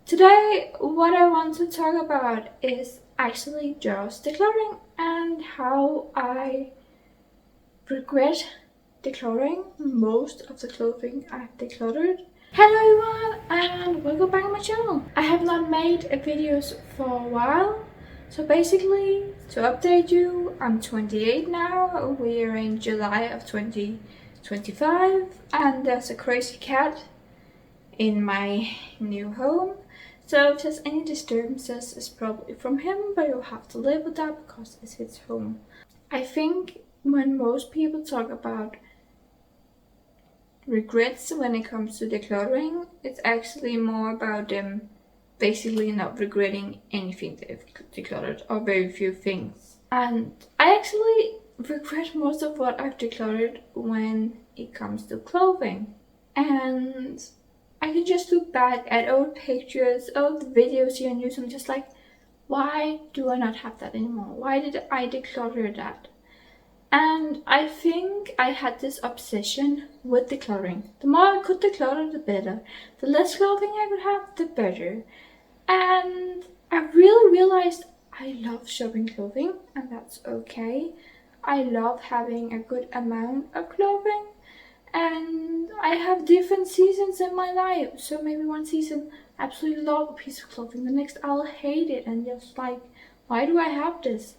Today, what I want to talk about is actually just decluttering and how I regret decluttering most of the clothing I've decluttered. Hello everyone and welcome back to my channel. I have not made videos for a while, so basically to update you, I'm 28 now. We are in July of 2025 and there's a crazy cat in my new home. So if there's any disturbances, it's probably from him, but you'll have to live with that because it's his home. I think when most people talk about regrets when it comes to decluttering, it's actually more about them basically not regretting anything they've decluttered or very few things. And I actually regret most of what I've decluttered when it comes to clothing. And I can just look back at old pictures, old videos here on YouTube, just like, why do I not have that anymore? Why did I declutter that? And I think I had this obsession with decluttering. The more I could declutter, the better. The less clothing I could have, the better. And I really realized I love shopping clothing, and that's okay. I love having a good amount of clothing. And I have different seasons in my life. So maybe one season I absolutely love a piece of clothing. The next I'll hate it and just like, why do I have this?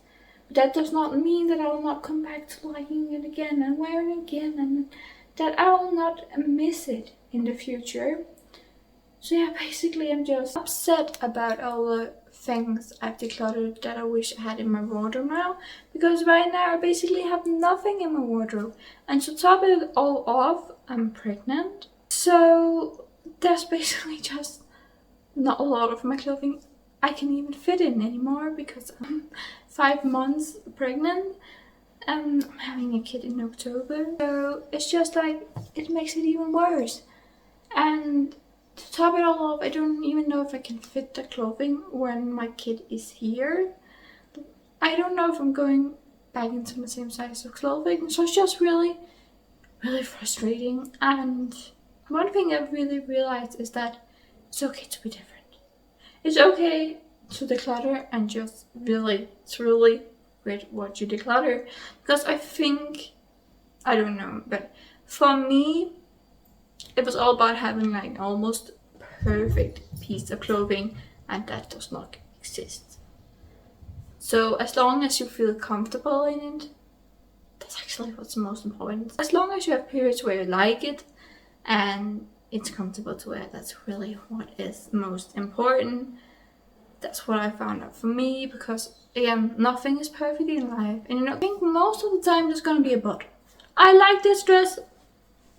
But that does not mean that I will not come back to liking it again and wearing it again, and that I will not miss it in the future. So yeah, basically I'm just upset about all the things I've decluttered that I wish I had in my wardrobe now, because right now I basically have nothing in my wardrobe. And to top it all off, I'm pregnant, so there's basically just not a lot of my clothing I can even fit in anymore, because I'm 5 months pregnant and I'm having a kid in October. So it's just like, it makes it even worse. And to top it all off, I don't even know if I can fit the clothing when my kid is here. I don't know if I'm going back into the same size of clothing, so it's just really frustrating. And one thing I've really realized is that it's okay to be different. It's okay to declutter and just really, truly with what you declutter. Because I think, I don't know, but for me, it was all about having like an almost perfect piece of clothing, and that does not exist. So as long as you feel comfortable in it, that's actually what's most important. As long as you have periods where you like it and it's comfortable to wear, that's really what is most important. That's what I found out for me, because again, nothing is perfect in life, and I think most of the time there's gonna be a but. I like this dress,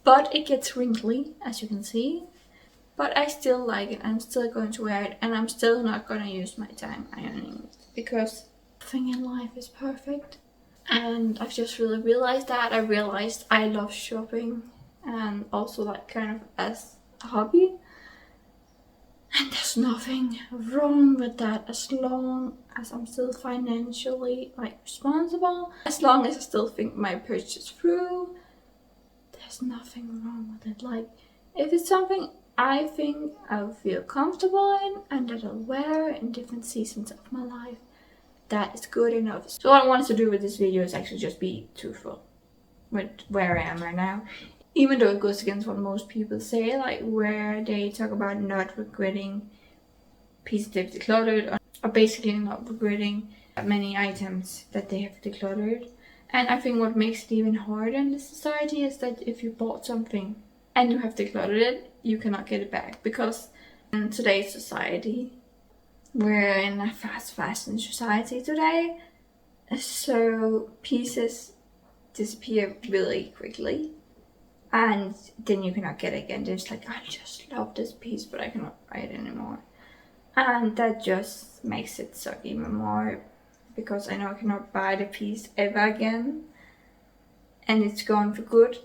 but it gets wrinkly, as you can see. But I still like it. I'm still going to wear it, and I'm still not going to use my time ironing it, because nothing in life is perfect. And I've just really realized that. I realized I love shopping, and also like kind of as a hobby. And there's nothing wrong with that, as long as I'm still financially like responsible. As long as I still think my purchase through, there's nothing wrong with it. Like, if it's something I think I'll feel comfortable in and that I'll wear in different seasons of my life, that is good enough. So what I wanted to do with this video is actually just be truthful with where I am right now. Even though it goes against what most people say, like where they talk about not regretting pieces they've decluttered, or basically not regretting many items that they have decluttered. And I think what makes it even harder in this society is that if you bought something and you have decluttered it, you cannot get it back. Because in today's society, we're in a fast fashion society today, so pieces disappear really quickly, and then you cannot get it again. There's like, I just love this piece, but I cannot buy it anymore. And that just makes it suck even more, because I know I cannot buy the piece ever again, and it's gone for good.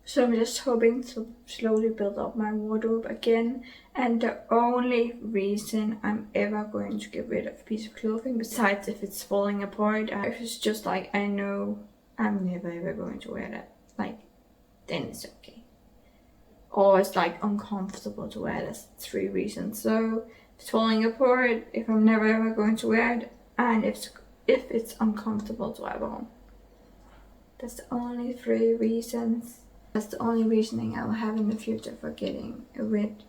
So I'm just hoping to slowly build up my wardrobe again. And the only reason I'm ever going to get rid of a piece of clothing, besides if it's falling apart, if it's just like, I know I'm never ever going to wear that, like, then it's okay. Or it's like uncomfortable to wear. That's 3 reasons. So it's falling apart, if I'm never ever going to wear it, and if it's uncomfortable to have on. That's the only 3 reasons. That's the only reasoning I'll have in the future for getting rid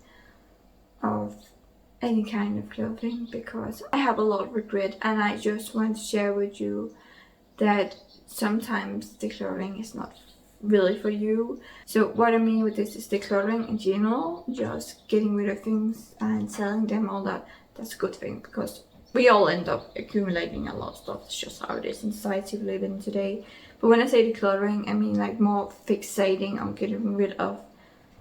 of any kind of clothing, because I have a lot of regret, and I just want to share with you that sometimes decluttering is not really for you. So what I mean with this is decluttering in general, just getting rid of things and selling them, all that. That's a good thing, because we all end up accumulating a lot of stuff. It's just how it is in society we live in today. But when I say decluttering, I mean like more fixating on getting rid of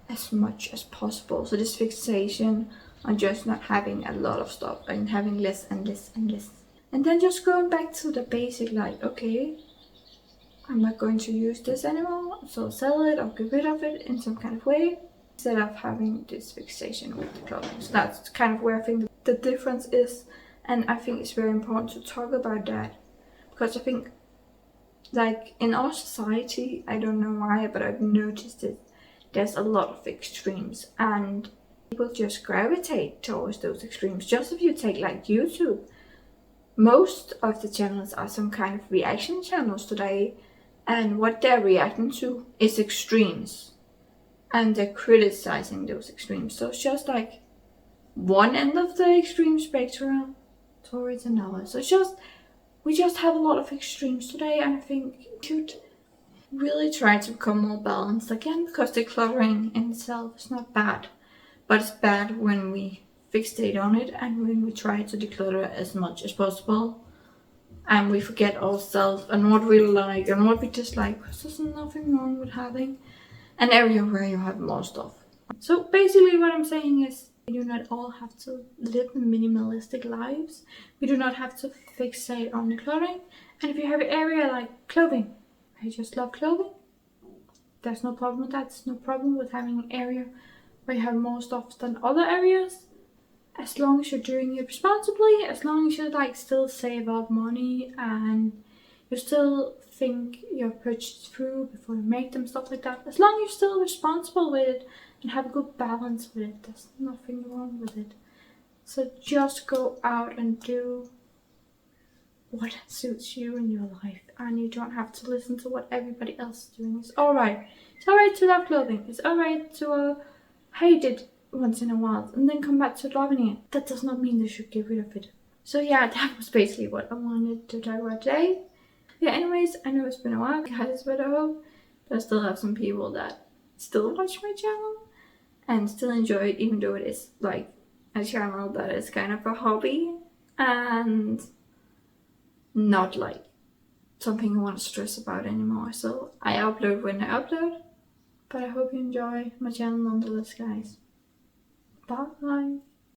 as much as possible. So this fixation on just not having a lot of stuff and having less and less and less. And then just going back to the basic, like, okay, I'm not going to use this anymore, so sell it or get rid of it in some kind of way, instead of having this fixation with the clothing. So that's kind of where I think the difference is. And I think it's very important to talk about that, because I think, like, in our society, I don't know why, but I've noticed it, there's a lot of extremes, and people just gravitate towards those extremes. Just if you take like YouTube, most of the channels are some kind of reaction channels today, and what they're reacting to is extremes, and they're criticizing those extremes. So it's just like one end of the extreme spectrum towards another. So it's just, we just have a lot of extremes today, and I think we should really try to become more balanced again, because decluttering in itself is not bad, but it's bad when we fixate on it and when we try to declutter as much as possible and we forget ourselves and what we like and what we dislike, because there's nothing wrong with having an area where you have more stuff. So basically what I'm saying is, we do not all have to live minimalistic lives. We do not have to fixate on decluttering. And if you have an area like clothing, I just love clothing, there's no problem with that. There's no problem with having an area where you have more stuff than other areas, as long as you're doing it responsibly, as long as you like still save up money and you still think your purchase through before you make them, stuff like that. As long as you're still responsible with it and have a good balance with it, there's nothing wrong with it. So just go out and do what suits you in your life, and you don't have to listen to what everybody else is doing. It's alright. It's alright to love clothing. It's alright to hate it once in a while and then come back to loving it. That does not mean you should get rid of it. So yeah, that was basically what I wanted to talk about today. Yeah, anyways, I know it's been a while, guys, but I hope that I still have some people that still watch my channel and still enjoy it, even though it is like a channel that is kind of a hobby and not like something I want to stress about anymore. So I upload when I upload, but I hope you enjoy my channel nonetheless, guys. Bye.